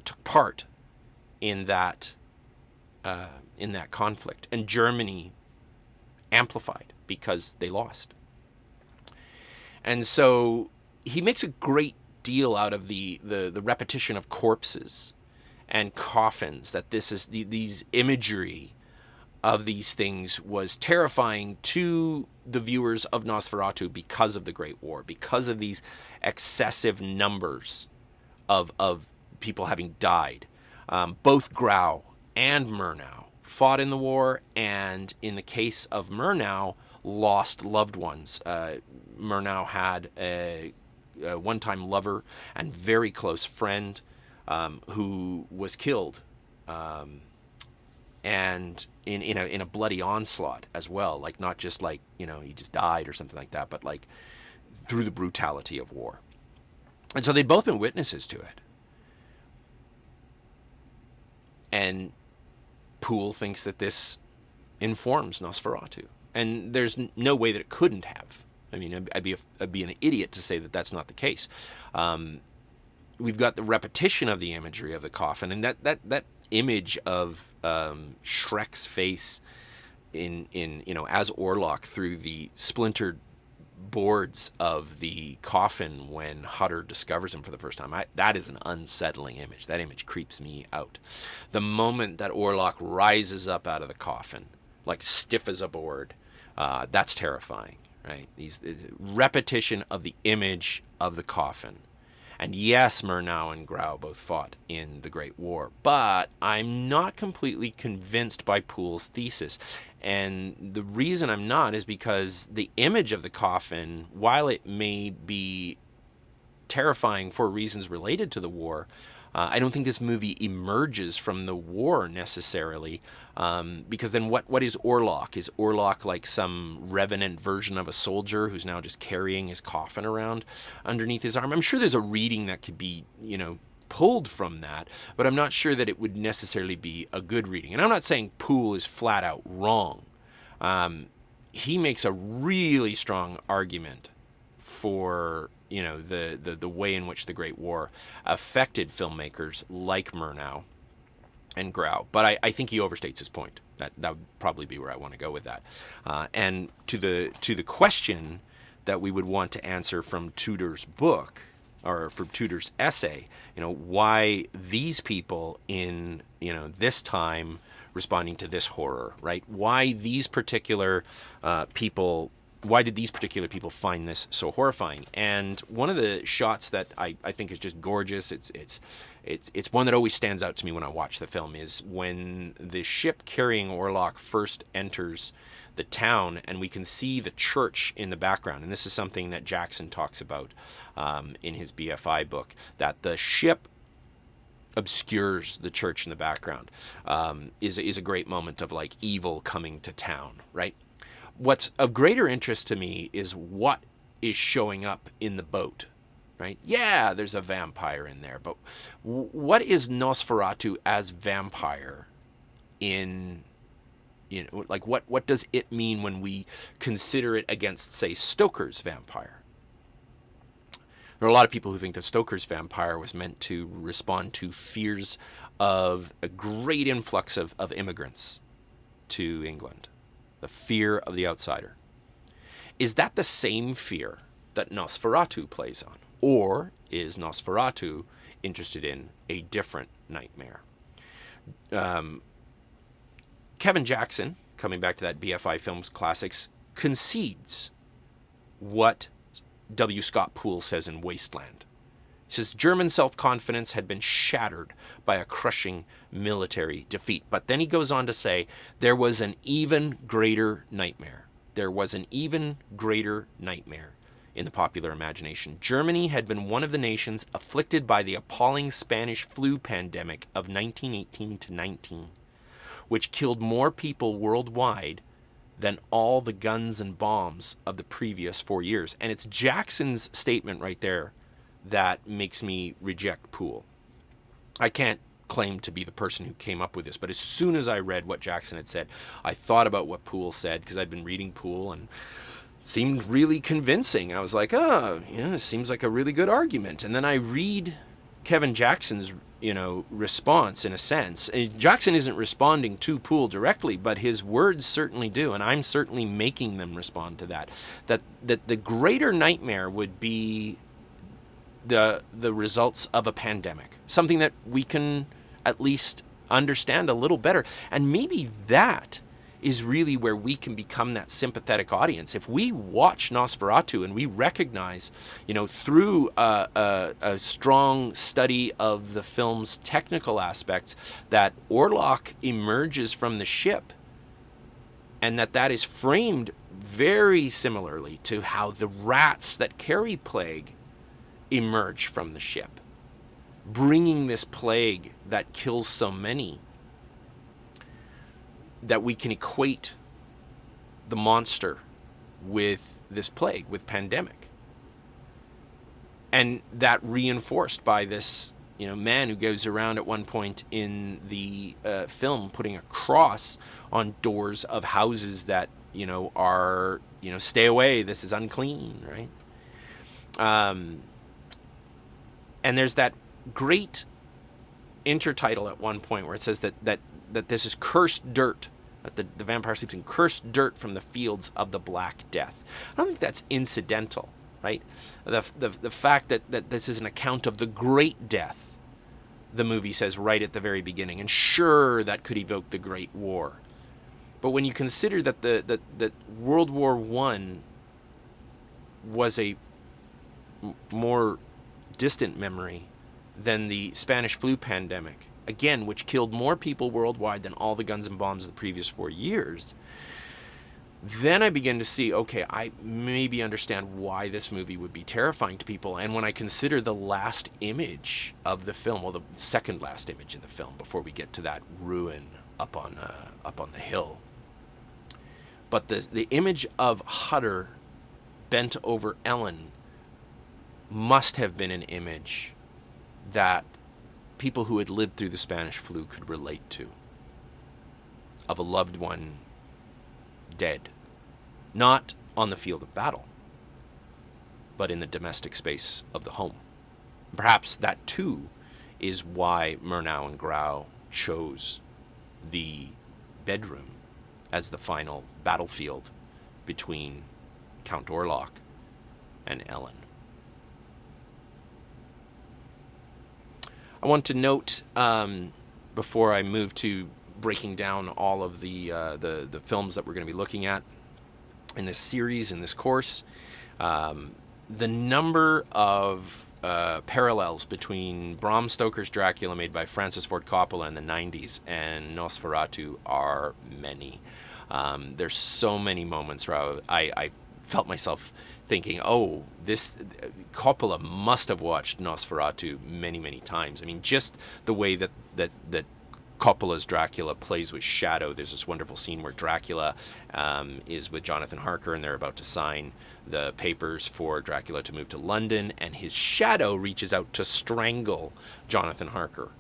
took part in that conflict. And Germany amplified because they lost. And so he makes a great deal out of the repetition of corpses and coffins, that this is these imagery of these things was terrifying to the viewers of Nosferatu because of the Great War, because of these excessive numbers of people having died. Both Grau and Murnau fought in the war, and in the case of Murnau, lost loved ones. Murnau had a one-time lover and very close friend who was killed, and in a bloody onslaught as well. Like, not just like, he just died or something like that, but like through the brutality of war. And so they'd both been witnesses to it. And Poole thinks that this informs Nosferatu. And there's no way that it couldn't have. I mean, I'd be an idiot to say that that's not the case. We've got the repetition of the imagery of the coffin, and that image of Shrek's face in as Orlok through the splintered boards of the coffin when Hutter discovers him for the first time. That is an unsettling image. That image creeps me out. The moment that Orlok rises up out of the coffin, like stiff as a board, that's terrifying, right? These repetition of the image of the coffin. And yes, Murnau and Grau both fought in the Great War, but I'm not completely convinced by Poole's thesis. And the reason I'm not is because the image of the coffin, while it may be terrifying for reasons related to the war, I don't think this movie emerges from the war necessarily, because then what is Orlok? Is Orlok like some revenant version of a soldier who's now just carrying his coffin around underneath his arm? I'm sure there's a reading that could be, pulled from that, but I'm not sure that it would necessarily be a good reading. And I'm not saying Poole is flat out wrong. he makes a really strong argument for, you know, the way in which the Great War affected filmmakers like Murnau and Grau. But I think he overstates his point. That would probably be where I want to go with that. And to the question that we would want to answer from Tudor's book, or from Tudor's essay, you know, why these people in, you know, this time responding to this horror, right? Why these particular people, why did these particular people find this so horrifying? And one of the shots that I think is just gorgeous, it's one that always stands out to me when I watch the film, is when the ship carrying Orlok first enters the town, and we can see the church in the background. And this is something that Jackson talks about in his BFI book, that the ship obscures the church in the background, is a great moment of like evil coming to town, right? What's of greater interest to me is what is showing up in the boat, right? Yeah, there's a vampire in there, but what is Nosferatu as vampire in, you know, like what does it mean when we consider it against, say, Stoker's vampire? There are a lot of people who think that Stoker's vampire was meant to respond to fears of a great influx of immigrants to England, the fear of the outsider. Is that the same fear that Nosferatu plays on? Or is Nosferatu interested in a different nightmare? Kevin Jackson, coming back to that BFI Films Classics, concedes what W. Scott Poole says in Wasteland. He says German self-confidence had been shattered by a crushing military defeat. But then he goes on to say there was an even greater nightmare. There was an even greater nightmare in the popular imagination. Germany had been one of the nations afflicted by the appalling Spanish flu pandemic of 1918 to 19, which killed more people worldwide than all the guns and bombs of the previous 4 years. And it's Jackson's statement right there that makes me reject Poole. I can't claim to be the person who came up with this, but as soon as I read what Jackson had said, I thought about what Poole said, because I'd been reading Poole and it seemed really convincing. I was like, oh, yeah, it seems like a really good argument. And then I read Kevin Jackson's, you know, response in a sense. And Jackson isn't responding to Poole directly, but his words certainly do, and I'm certainly making them respond to that. That the greater nightmare would be the results of a pandemic, something that we can at least understand a little better. And maybe that is really where we can become that sympathetic audience. If we watch Nosferatu and we recognize, you know, through a strong study of the film's technical aspects, that Orlok emerges from the ship, and that is framed very similarly to how the rats that carry plague emerge from the ship, bringing this plague that kills so many, that we can equate the monster with this plague, with pandemic. And that reinforced by this, you know, man who goes around at one point in the film putting a cross on doors of houses that, you know, are, you know, stay away, this is unclean, right? And there's that great intertitle at one point where it says that this is cursed dirt, that the vampire sleeps in cursed dirt from the fields of the Black Death. I don't think that's incidental, right? The fact that this is an account of the Great Death, the movie says right at the very beginning, and sure, that could evoke the Great War. But when you consider that that World War I was a more distant memory than the Spanish flu pandemic, again, which killed more people worldwide than all the guns and bombs of the previous 4 years, then I begin to see, okay, I maybe understand why this movie would be terrifying to people. And when I consider the last image of the film, well, the second last image of the film, before we get to that ruin up on the hill, but the image of Hutter bent over Ellen must have been an image that people who had lived through the Spanish flu could relate to, of a loved one dead. not on the field of battle, but in the domestic space of the home. Perhaps that too is why Murnau and Grau chose the bedroom as the final battlefield between Count Orlok and Ellen. I want to note, before I move to breaking down all of the films that we're going to be looking at in this series, in this course, the number of parallels between Bram Stoker's Dracula, made by Francis Ford Coppola in the 90s, and Nosferatu are many. There's so many moments where I felt myself thinking, oh, this Coppola must have watched Nosferatu many, many times. I mean, just the way that Coppola's Dracula plays with shadow. There's this wonderful scene where Dracula is with Jonathan Harker, and they're about to sign the papers for Dracula to move to London, and his shadow reaches out to strangle Jonathan Harker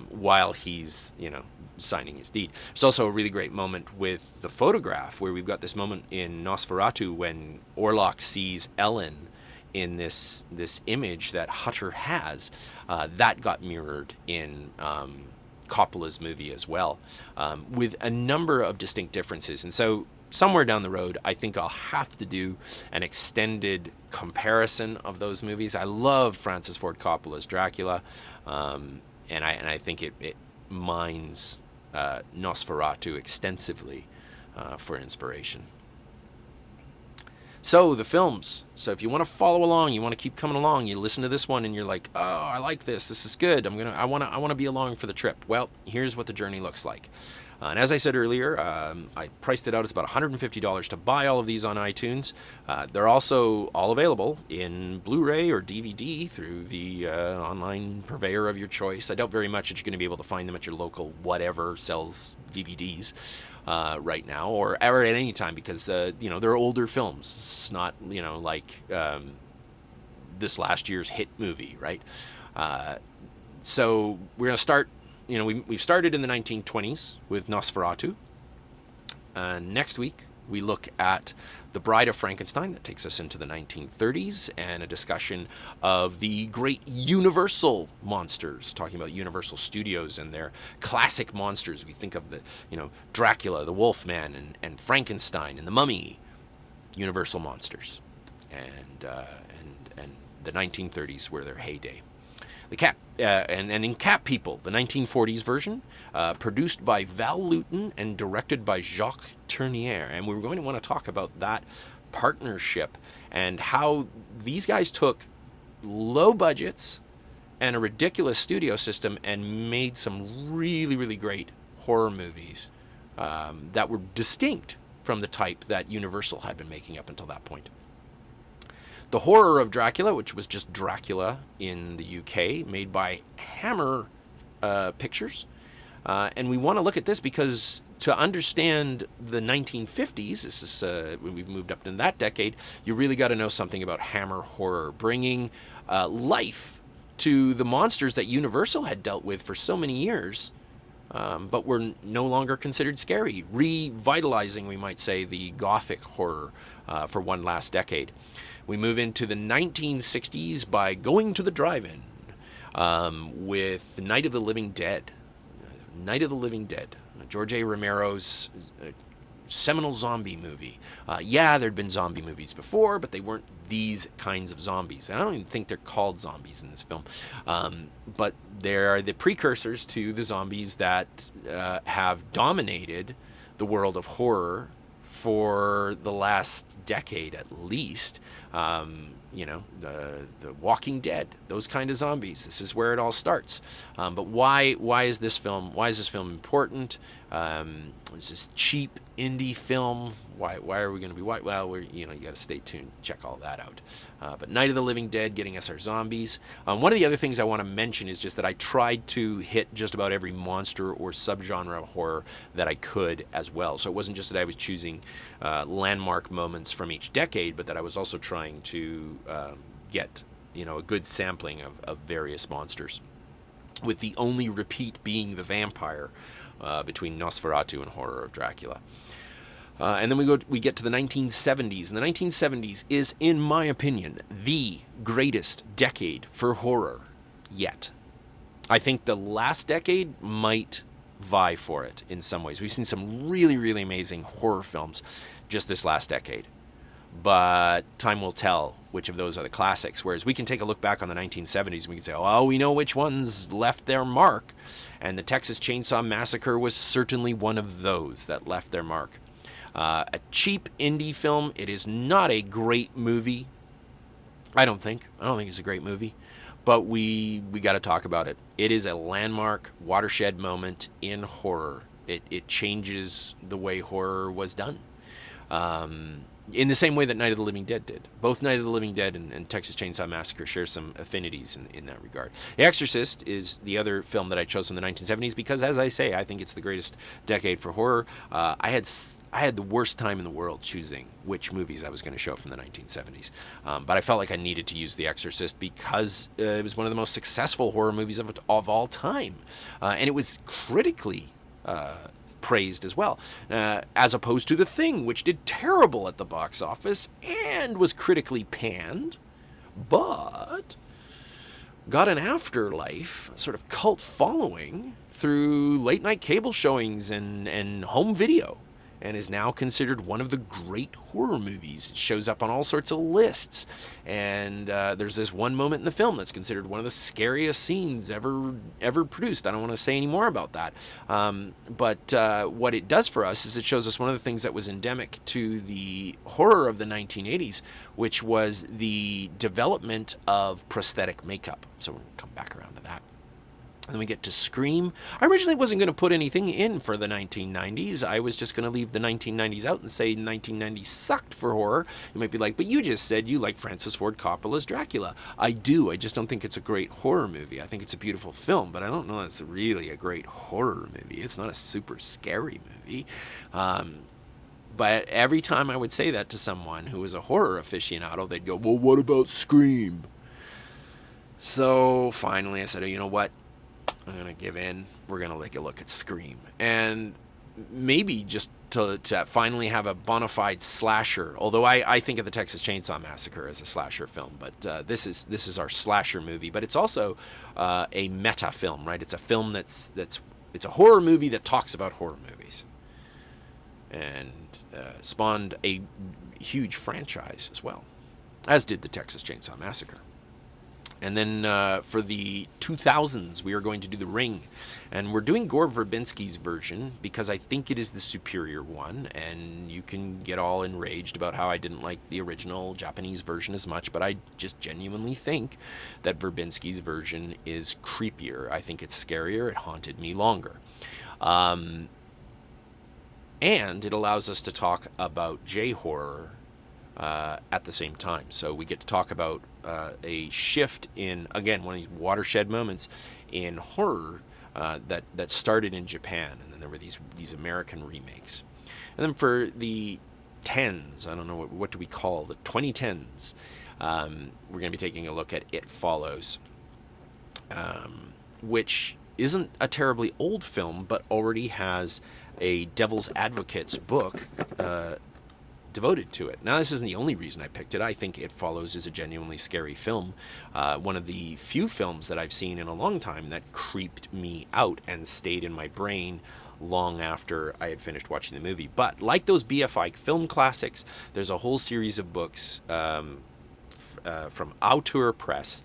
while he's, signing his deed. There's also a really great moment with the photograph, where we've got this moment in Nosferatu when Orlok sees Ellen in this image that Hutter has. That got mirrored in Coppola's movie as well, with a number of distinct differences. And so somewhere down the road, I think I'll have to do an extended comparison of those movies. I love Francis Ford Coppola's Dracula, and I think it mines Nosferatu extensively for inspiration. So the films. So if you want to follow along, you want to keep coming along, you listen to this one and you're like, oh, I like this. This is good. I want to be along for the trip. Well, here's what the journey looks like. And as I said earlier, I priced it out as about $150 to buy all of these on iTunes. They're also all available in Blu-ray or DVD through the online purveyor of your choice. I doubt very much that you're going to be able to find them at your local whatever sells DVDs right now, or ever at any time, because they're older films. It's not like this last year's hit movie, right? So we're going to start. We've started in the 1920s with Nosferatu. Next week, we look at The Bride of Frankenstein. That takes us into the 1930s, and a discussion of the great Universal monsters, talking about Universal Studios and their classic monsters. We think of the, Dracula, the Wolfman, and Frankenstein, and the Mummy. Universal monsters. And the 1930s were their heyday. And in Cat People, the 1940s version, produced by Val Lewton and directed by Jacques Tourneur. And we're going to want to talk about that partnership and how these guys took low budgets and a ridiculous studio system and made some really, really great horror movies that were distinct from the type that Universal had been making up until that point. The Horror of Dracula, which was just Dracula in the UK, made by Hammer Pictures. And we want to look at this because to understand the 1950s, this is when we've moved up in that decade, you really got to know something about Hammer horror, bringing life to the monsters that Universal had dealt with for so many years, but were no longer considered scary, revitalizing, we might say, the Gothic horror for one last decade. We move into the 1960s by going to the drive-in with Night of the Living Dead. Night of the Living Dead, George A. Romero's seminal zombie movie. There'd been zombie movies before, but they weren't these kinds of zombies. And I don't even think they're called zombies in this film. But they're the precursors to the zombies that have dominated the world of horror for the last decade at least. The Walking Dead, those kind of zombies. This is where it all starts. But why is this film important? It's this cheap indie film. Why are we going to be white? Well, you got to stay tuned, check all that out. But Night of the Living Dead getting us our zombies. One of the other things I want to mention is just that I tried to hit just about every monster or subgenre of horror that I could as well. So it wasn't just that I was choosing landmark moments from each decade, but that I was also trying to get a good sampling of various monsters, with the only repeat being the vampire between Nosferatu and Horror of Dracula. And then we get to the 1970s, and the 1970s is, in my opinion, the greatest decade for horror yet. I think the last decade might vie for it in some ways. We've seen some really, really amazing horror films just this last decade. But time will tell which of those are the classics. Whereas we can take a look back on the 1970s and we can say, oh, we know which ones left their mark. And the Texas Chainsaw Massacre was certainly one of those that left their mark. A cheap indie film. It is not a great movie. I don't think it's a great movie. But we got to talk about it. It is a landmark watershed moment in horror. It changes the way horror was done. In the same way that Night of the Living Dead did. Both Night of the Living Dead and Texas Chainsaw Massacre share some affinities in that regard. The Exorcist is the other film that I chose from the 1970s because, as I say, I think it's the greatest decade for horror. I had the worst time in the world choosing which movies I was going to show from the 1970s. But I felt like I needed to use The Exorcist because it was one of the most successful horror movies of all time. And it was critically praised as well, as opposed to The Thing, which did terrible at the box office and was critically panned, but got an afterlife, a sort of cult following through late night cable showings and home video, and is now considered one of the great horror movies. It shows up on all sorts of lists, and there's this one moment in the film that's considered one of the scariest scenes ever produced. I don't want to say any more about that, but what it does for us is it shows us one of the things that was endemic to the horror of the 1980s, which was the development of prosthetic makeup. So we're going to come back around to that. And then we get to Scream. I originally wasn't going to put anything in for the 1990s. I was just going to leave the 1990s out and say 1990s sucked for horror. You might be like, but you just said you like Francis Ford Coppola's Dracula. I do. I just don't think it's a great horror movie. I think it's a beautiful film, but I don't know it's really a great horror movie. It's not a super scary movie. But every time I would say that to someone who was a horror aficionado, they'd go, well, what about Scream? So finally I said, oh, you know what? I'm going to give in. We're going to take a look at Scream. And maybe just to finally have a bona fide slasher, although I think of the Texas Chainsaw Massacre as a slasher film, but this is our slasher movie. But it's also a meta film, right? It's a film it's a horror movie that talks about horror movies. And spawned a huge franchise as well, as did the Texas Chainsaw Massacre. And then for the 2000s, we are going to do The Ring. And we're doing Gore Verbinski's version because I think it is the superior one. And you can get all enraged about how I didn't like the original Japanese version as much. But I just genuinely think that Verbinski's version is creepier. I think it's scarier. It haunted me longer. And it allows us to talk about J-horror at the same time. So we get to talk about a shift in, again, one of these watershed moments in horror that started in Japan, and then there were these American remakes. And then for the 10s, I don't know, what do we call the 2010s, we're going to be taking a look at It Follows, which isn't a terribly old film, but already has a Devil's Advocates book devoted to it. Now, this isn't the only reason I picked it. I think It Follows is a genuinely scary film. One of the few films that I've seen in a long time that creeped me out and stayed in my brain long after I had finished watching the movie. But like those BFI film classics, there's a whole series of books from Auteur Press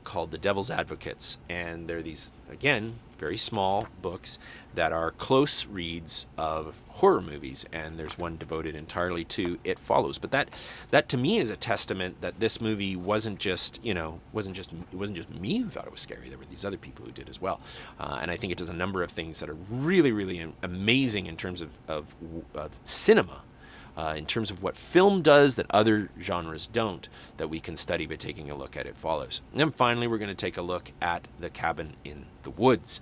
called The Devil's Advocates. And they're these, again, very small books that are close reads of horror movies, and there's one devoted entirely to It Follows. But that to me is a testament that this movie wasn't just me who thought it was scary. There were these other people who did as well, and I think it does a number of things that are really, really amazing in terms of cinema. In terms of what film does that other genres don't, that we can study by taking a look at It Follows. And then finally, we're going to take a look at The Cabin in the Woods.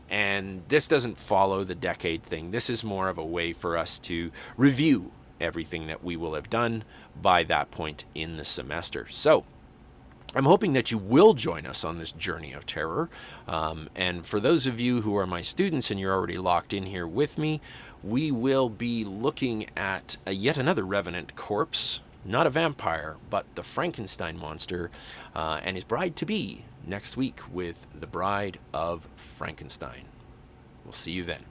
And this doesn't follow the decade thing. This is more of a way for us to review everything that we will have done by that point in the semester. So, I'm hoping that you will join us on this journey of terror. And for those of you who are my students and you're already locked in here with me, we will be looking at yet another revenant corpse, not a vampire, but the Frankenstein monster and his bride-to-be next week with The Bride of Frankenstein. We'll see you then.